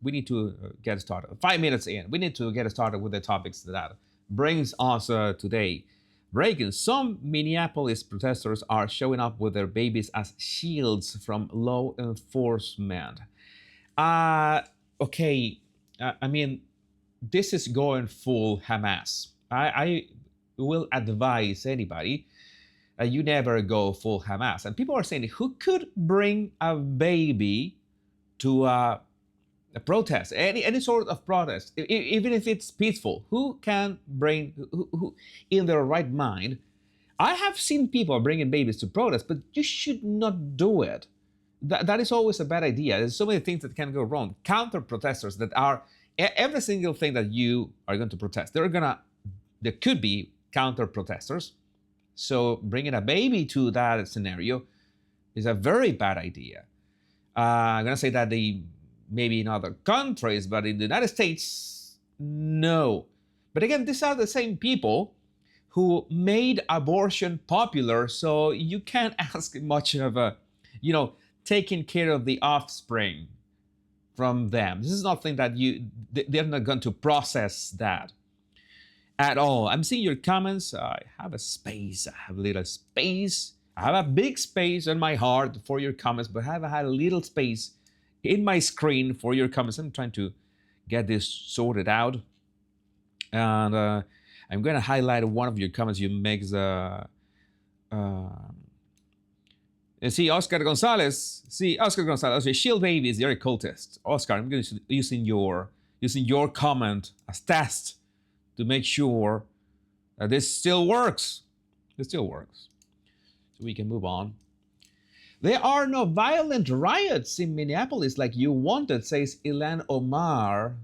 we need to get started. 5 minutes in, we need to get started with the topics that brings us today. Breaking: some Minneapolis protesters are showing up with their babies as shields from law enforcement. Uh, okay, I mean, this is going full Hamas. I will advise anybody, you never go full Hamas. And people are saying, who could bring a baby to a protest, any sort of protest, even if it's peaceful? Who can bring, who in their right mind? I have seen people bringing babies to protest, but you should not do it. That is always a bad idea. There's so many things that can go wrong. Counter protesters that are every single thing that you are going to protest, there could be counter protesters. So bringing a baby to that scenario is a very bad idea. I'm gonna say that maybe in other countries, but in the United States, no. But again, these are the same people who made abortion popular, so you can't ask much of a, taking care of the offspring from them. This is nothing that they're not going to process that at all. I'm seeing your comments. I have a space. I have a little space. I have a big space in my heart for your comments, but I have had a little space in my screen for your comments. I'm trying to get this sorted out. And I'm going to highlight one of your comments. You make the... see, Oscar Gonzalez. Okay, shield babies, they're a cultist. Oscar, I'm going to using your comment as test to make sure that this still works. It still works. So we can move on. There are no violent riots in Minneapolis like you wanted, says Ilan Omar.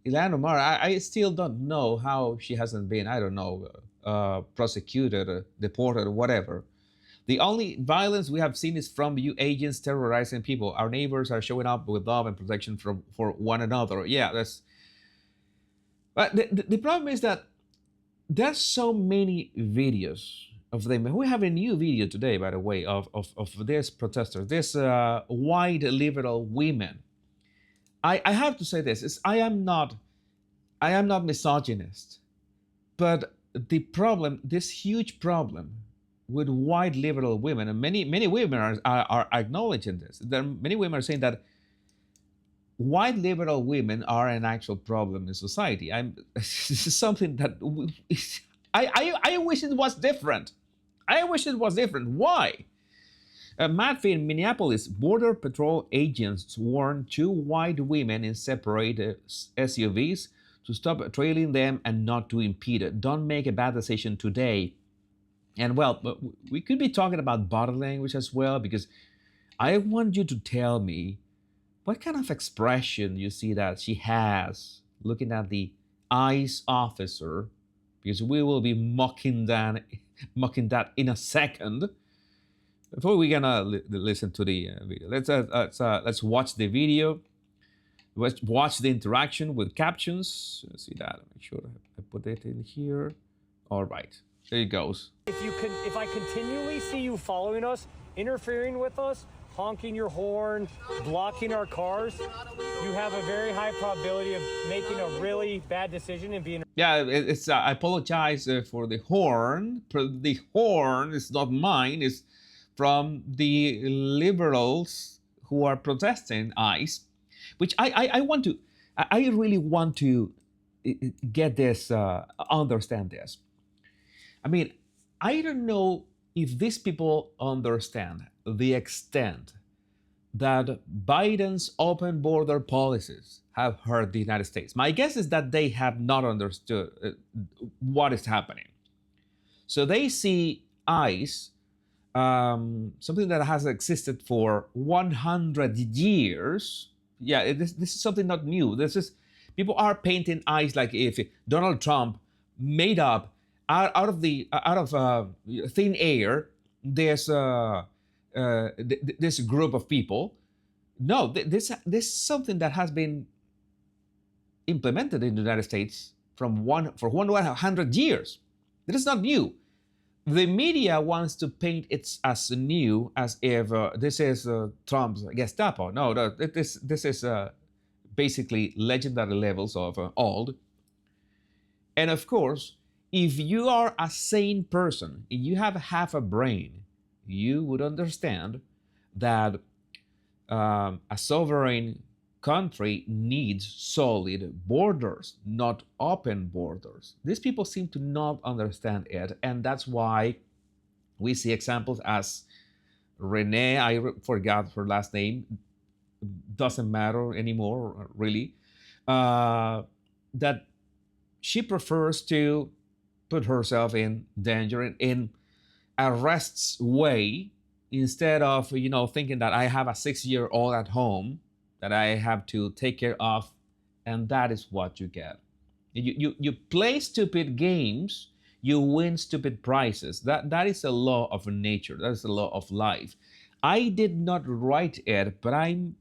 Ilan Omar, I still don't know how she hasn't been, I don't know, prosecuted, deported, or whatever. The only violence we have seen is from you agents terrorizing people. Our neighbors are showing up with love and protection for one another. Yeah, that's... But the problem is that there's so many videos of them. We have a new video today, by the way, of this protesters, this white liberal women. I have to say this: I am not misogynist, but the problem, this huge problem with white liberal women, and many women are acknowledging this. Many women are saying that white liberal women are an actual problem in society. This is something that I wish it was different. I wish it was different. Why? Matt in Minneapolis, Border Patrol agents warned two white women in separate SUVs to stop trailing them and not to impede it. Don't make a bad decision today. And well, we could be talking about body language as well, because I want you to tell me what kind of expression you see that she has looking at the ICE officer, because we will be mocking that in a second. Before we're gonna listen to the video, let's watch the video. Let's watch the interaction with captions. Let's see that. Make sure I put it in here. All right, there it goes. If I continually see you following us, interfering with us, honking your horn, blocking our cars, you have a very high probability of making a really bad decision and being... Yeah, it's. I apologize for the horn. The horn is not mine. It's from the liberals who are protesting ICE, which I really want to get this, understand this. I mean, I don't know if these people understand the extent that Biden's open border policies have hurt the United States. My guess is that they have not understood what is happening. So they see ICE, something that has existed for 100 years. Yeah, this is something not new. People are painting ICE like if Donald Trump made up out of thin air this group of people. No, this is something that has been implemented in the United States for 100 years. This is not new. The media wants to paint it as new, as if this is Trump's Gestapo. No, this is basically legendary levels of old. And of course, if you are a sane person, if you have half a brain, you would understand that a sovereign country needs solid borders, not open borders. These people seem to not understand it, and that's why we see examples as Renee, forgot her last name, doesn't matter anymore, really, that she prefers to put herself in danger in arrests way instead of thinking that I have a 6-year-old at home that I have to take care of, and that is what you get. You play stupid games, you win stupid prizes. That is a law of nature. That is a law of life. I did not write it, but I'm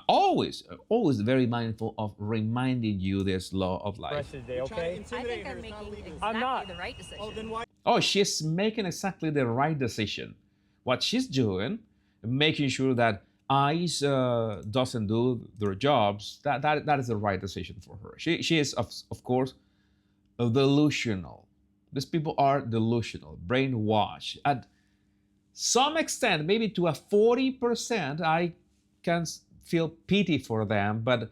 always very mindful of reminding you this law of life. Rest of the day, okay? I think I'm making exactly I'm not. the right decision. Oh, then why? Oh, she's making exactly the right decision. What she's doing, making sure that ICE doesn't do their jobs, that is the right decision for her. She is, of course, delusional. These people are delusional, brainwashed. At some extent, maybe to a 40%, I can feel pity for them, but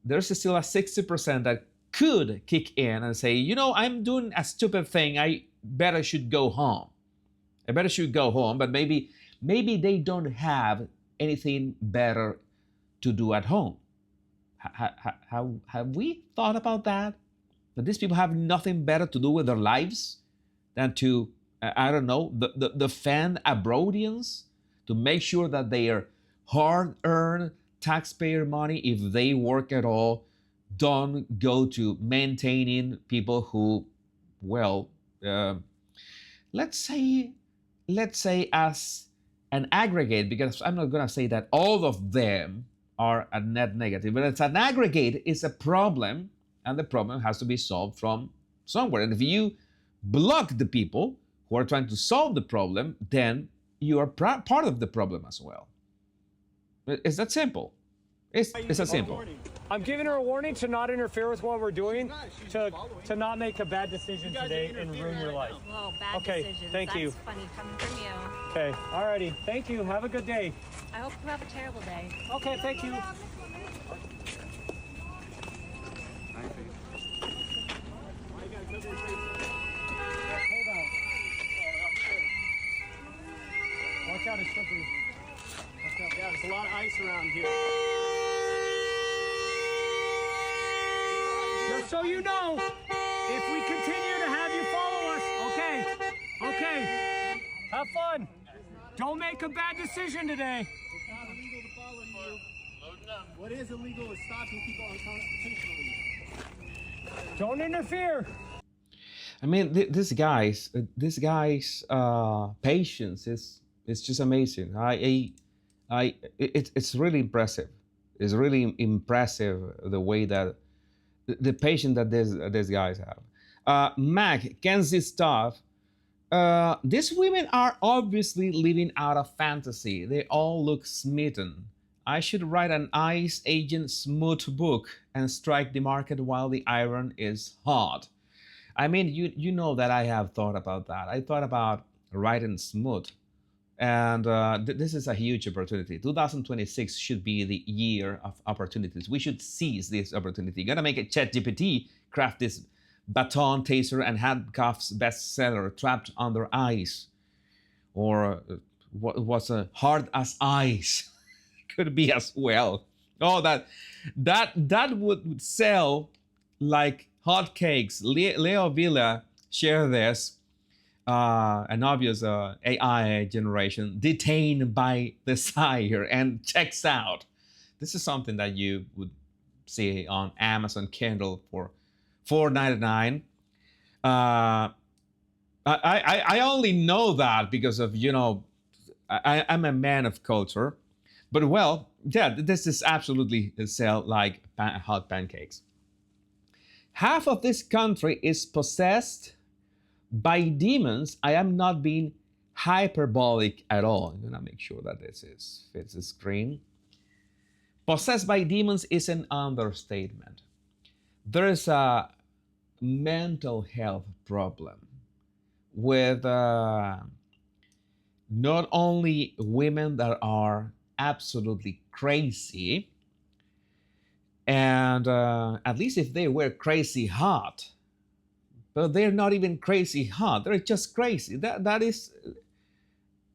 there's still a 60% that could kick in and say, I'm doing a stupid thing. I better should go home. I better should go home, but maybe they don't have anything better to do at home. Have we thought about that? That these people have nothing better to do with their lives than to, I don't know, defend Abroadians, to make sure that their hard-earned taxpayer money, if they work at all, don't go to maintaining people who, well, let's say as an aggregate, because I'm not going to say that all of them are a net negative, but it's an aggregate, it's a problem, and the problem has to be solved from somewhere. And if you block the people who are trying to solve the problem, then you are part of the problem as well. It's that simple. It's that simple. I'm giving her a warning to not interfere with what we're doing, to not make a bad decision today and ruin your life. Whoa, bad Okay, decisions. thank you. That's funny coming from you. Okay, alrighty. Thank you. Have a good day. I hope you have a terrible day. Okay, thank you. Watch out, it's slippery. Yeah, there's a lot of ice around here. Just so you know, if we continue to have you follow us, okay, have fun. Don't make a bad decision today. It's not illegal to follow you. What is illegal is stopping people unconstitutionally. Don't interfere. I mean, this guy's patience is just amazing. It's really impressive. It's really impressive the way that the patience that these guys have. Mac, Kenzie Stuff. These women are obviously living out of fantasy. They all look smitten. I should write an ICE agent smooth book and strike the market while the iron is hot. I mean, you know that I have thought about that. I thought about writing smooth. And this is a huge opportunity. 2026 should be the year of opportunities. We should seize this opportunity. Gonna make a ChatGPT craft this baton, taser, and handcuffs bestseller, Trapped Under Ice, or what was a Hard as Ice, could be as well. Oh, that would sell like hotcakes. Leo Villa shared this. An obvious AI generation detained by desire, and checks out. This is something that you would see on Amazon Kindle for $4.99. I only know that because of I'm a man of culture, but well, yeah, this is absolutely sell like hot pancakes. Half of this country is possessed by demons. I am not being hyperbolic at all. I'm gonna make sure that this fits the screen. Possessed by demons is an understatement. There is a mental health problem with not only women that are absolutely crazy, and at least if they were crazy hot, but they're not even crazy hot. They're just crazy. That is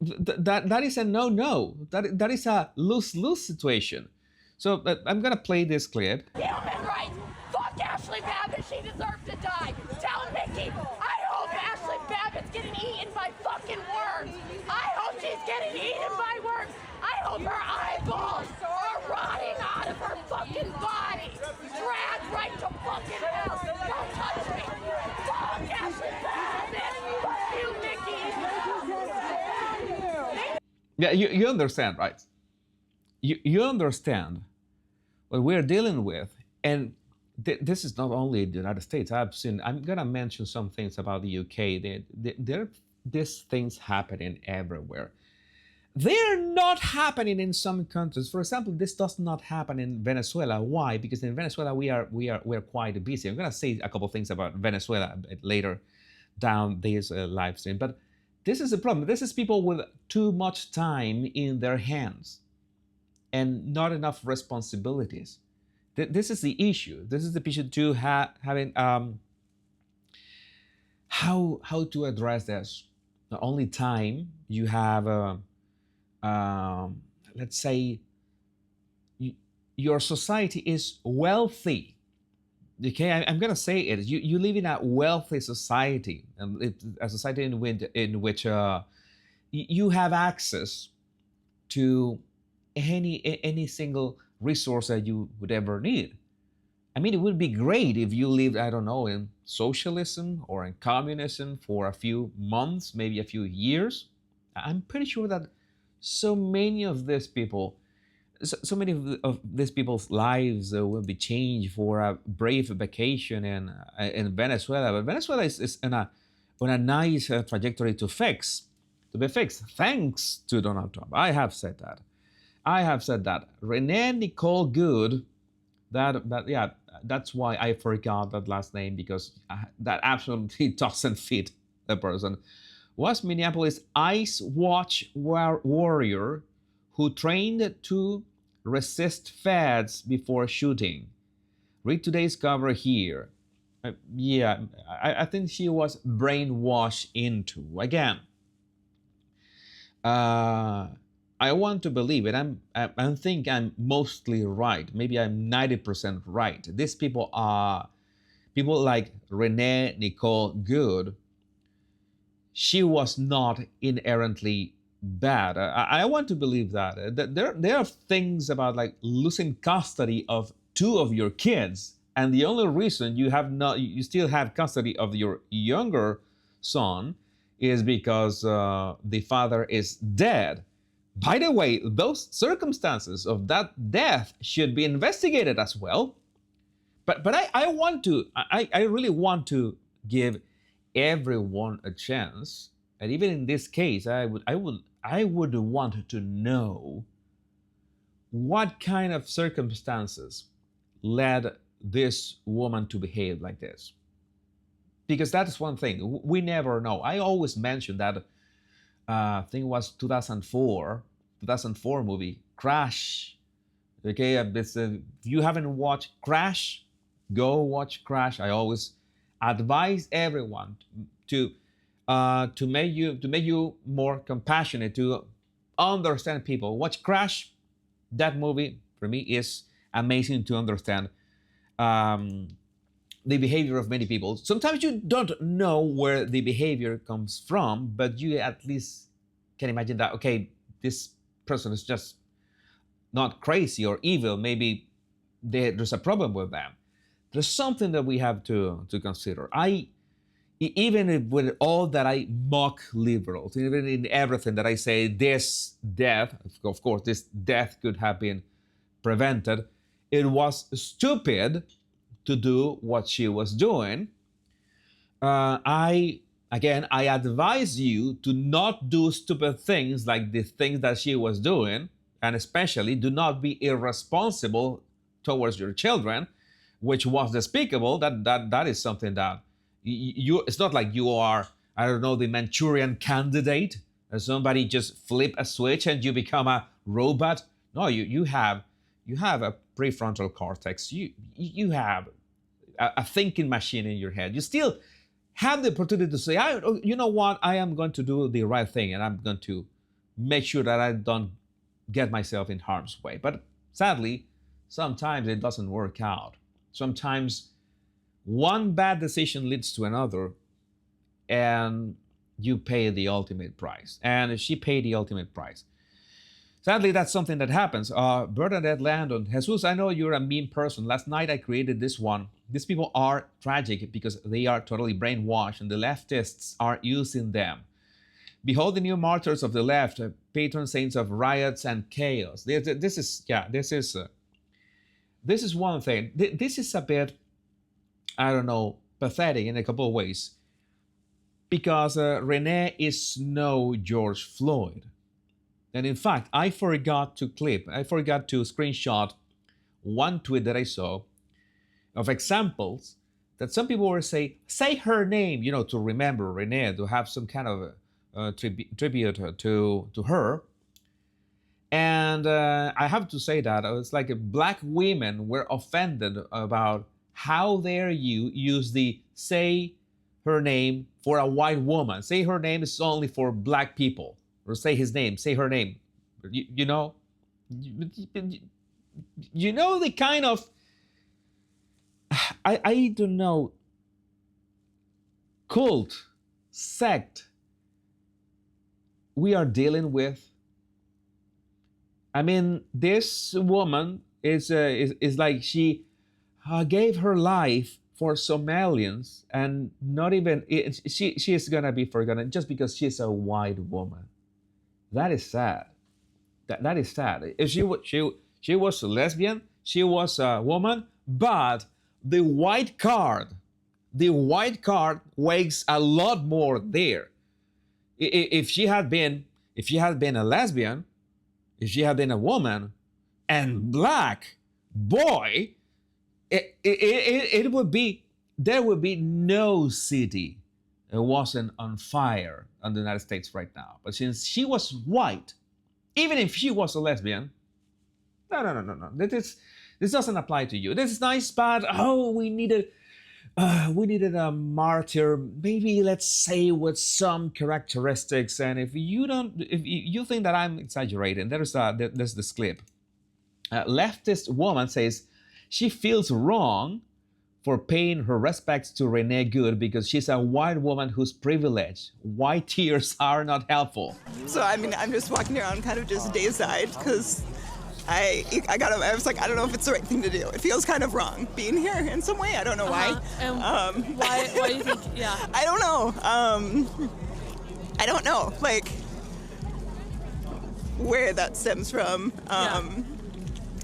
a no. That is a lose situation. So I'm gonna play this clip. Human rights! Fuck Ashley Babbitt, she deserves to die! Tell Mickey, I hope Ashley Babbitt's getting eaten by fucking worms! I hope she's getting eaten by worms! I hope her eyeballs are rotting out of her fucking body! Dragged right to fucking hell! Don't touch me! Fuck Ashley Babbitt! Fuck you, Mickey! Yeah, you understand, right? You understand what we're dealing with, and this is not only the United States. I'm gonna mention some things about the UK. There these things happening everywhere. They're not happening in some countries. For example, this does not happen in Venezuela. Why? Because in Venezuela we're quite busy. I'm gonna say a couple things about Venezuela later down this live stream, but this is a problem. This is people with too much time in their hands and not enough responsibilities. This is the issue. This is the issue to having how to address this. Not only time, you have let's say your society is wealthy. Okay, I'm gonna say it. You live in a wealthy society, and a society in which you have access to any single resource that you would ever need. I mean, it would be great if you lived, I don't know, in socialism or in communism for a few months, maybe a few years. I'm pretty sure that so many of these people, so many of these people's lives will be changed for a brave vacation in Venezuela. But Venezuela is on a nice trajectory to be fixed, thanks to Donald Trump. I have said that. Renee Nicole Good, that's why I forgot that last name, because that absolutely doesn't fit the person, was Minneapolis Ice Watch warrior who trained to resist fads before shooting. Read today's cover here. I think she was brainwashed into. Again, I want to believe it. I think I'm mostly right. Maybe I'm 90% right. These people are people like Renee Nicole Good. She was not inherently bad. I want to believe that. There are things about like losing custody of two of your kids, and the only reason you still have custody of your younger son is because the father is dead. By the way, those circumstances of that death should be investigated as well. But I really want to give everyone a chance. And even in this case, I would want to know what kind of circumstances led this woman to behave like this. Because that is one thing. We never know. I always mention that I think it was 2004 movie, Crash. Okay, if you haven't watched Crash, go watch Crash. I always advise everyone to make you more compassionate, to understand people. Watch Crash. That movie for me is amazing to understand the behavior of many people. Sometimes you don't know where the behavior comes from, but you at least can imagine that, okay, this person is just not crazy or evil. Maybe there's a problem with them. There's something that we have to consider. Even with all that I mock liberals, even in everything that I say, this death, of course, this death could have been prevented. It was stupid to do what she was doing. I advise you to not do stupid things like the things that she was doing. and especially do not be irresponsible towards your children, which was despicable. That is something that you. It's not like you are, I don't know, the Manchurian candidate, and somebody just flip a switch and you become a robot. No, you have a prefrontal cortex. You have a thinking machine in your head. You still have the opportunity to say, you know what, I am going to do the right thing, and I'm going to make sure that I don't get myself in harm's way. But sadly, sometimes it doesn't work out. Sometimes one bad decision leads to another, and you pay the ultimate price. And she paid the ultimate price. Sadly, that's something that happens. Bernadette Landon, Jesus, I know you're a mean person. Last night I created this one. These people are tragic because they are totally brainwashed, and the leftists are using them. Behold the new martyrs of the left, patron saints of riots and chaos. This is one thing. This is a bit, I don't know, pathetic in a couple of ways, because Renee is no George Floyd. And in fact, I forgot to screenshot one tweet that I saw of examples that some people were saying, say her name, to remember Renee, to have some kind of tribute to her. And I have to say that it's like black women were offended about how dare you use the say her name for a white woman. Say her name is only for black people. Or say his name, say her name. You know the kind of, I don't know, cult, sect we are dealing with. I mean, this woman is like she gave her life for Somalians, and not even, she is gonna be forgotten just because she's a white woman. That is sad. That is sad. If she was a lesbian, she was a woman, but the white card weighs a lot more there. If she had been a lesbian, if she had been a woman and black, boy, it would be, there would be no city that wasn't on fire in the United States right now. But since she was white, even if she was a lesbian, no. This doesn't apply to you. This is nice, but we needed a martyr, maybe let's say with some characteristics. And if you think that I'm exaggerating, there's this clip. Leftist woman says she feels wrong for paying her respects to Renee Good because she's a white woman who's privileged. White tears are not helpful. So I mean, I'm just walking around kind of just dazed-eyed because I was like, I don't know if it's the right thing to do. It feels kind of wrong being here in some way. I don't know why. And why do you think? Yeah. I don't know. I don't know. Like where that stems from.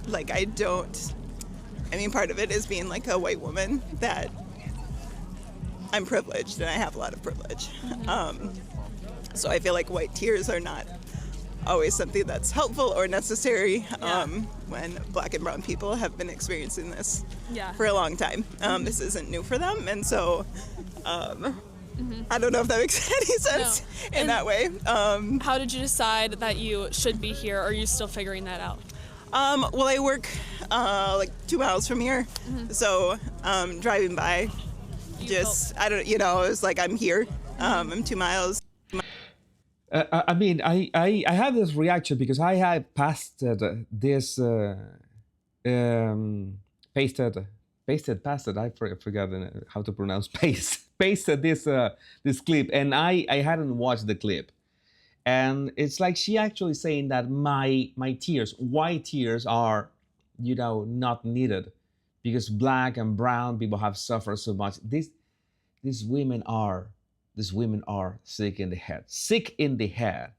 Like I mean, part of it is being like a white woman that I'm privileged and I have a lot of privilege. So I feel like white tears are not always something that's helpful or necessary when black and brown people have been experiencing this for a long time. This isn't new for them, and so I don't know if that makes any sense in that way. How did you decide that you should be here, or are you still figuring that out? Well, I work like 2 miles from here, so driving by, it was like I'm here. I'm 2 miles. I mean, I have this reaction because I have pasted this pasted. I forgot how to pronounce pasted this clip, and I hadn't watched the clip, and it's like she actually saying that my tears, white tears, are not needed because black and brown people have suffered so much. These women are sick in the head.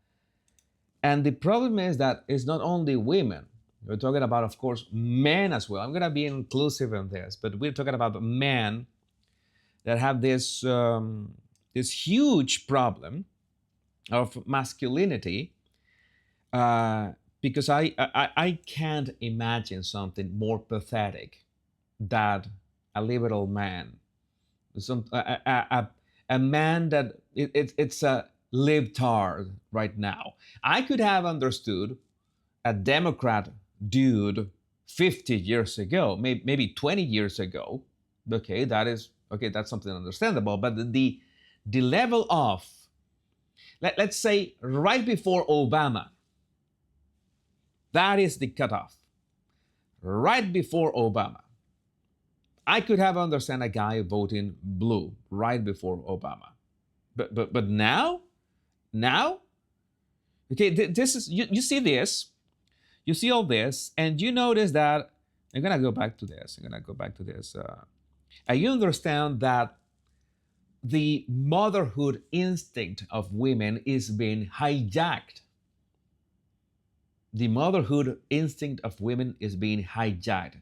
And the problem is that it's not only women. We're talking about, of course, men as well. I'm going to be inclusive in this, but we're talking about men that have this huge problem of masculinity because I can't imagine something more pathetic than a liberal man, a man that it's a libtard right now. I could have understood a Democrat dude 50 years ago, maybe 20 years ago. Okay, that's something understandable. But the level of, let's say, right before Obama, that is the cutoff. Right before Obama, I could have understand a guy voting blue right before Obama. But now, okay, this is you see this, you see all this, and you notice that I'm gonna go back to this. And you understand that the motherhood instinct of women is being hijacked. The motherhood instinct of women is being hijacked.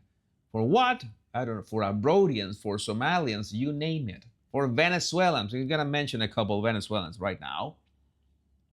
For what? I don't know, for Abroadians, for Somalians, you name it. For Venezuelans, we're gonna mention a couple of Venezuelans right now.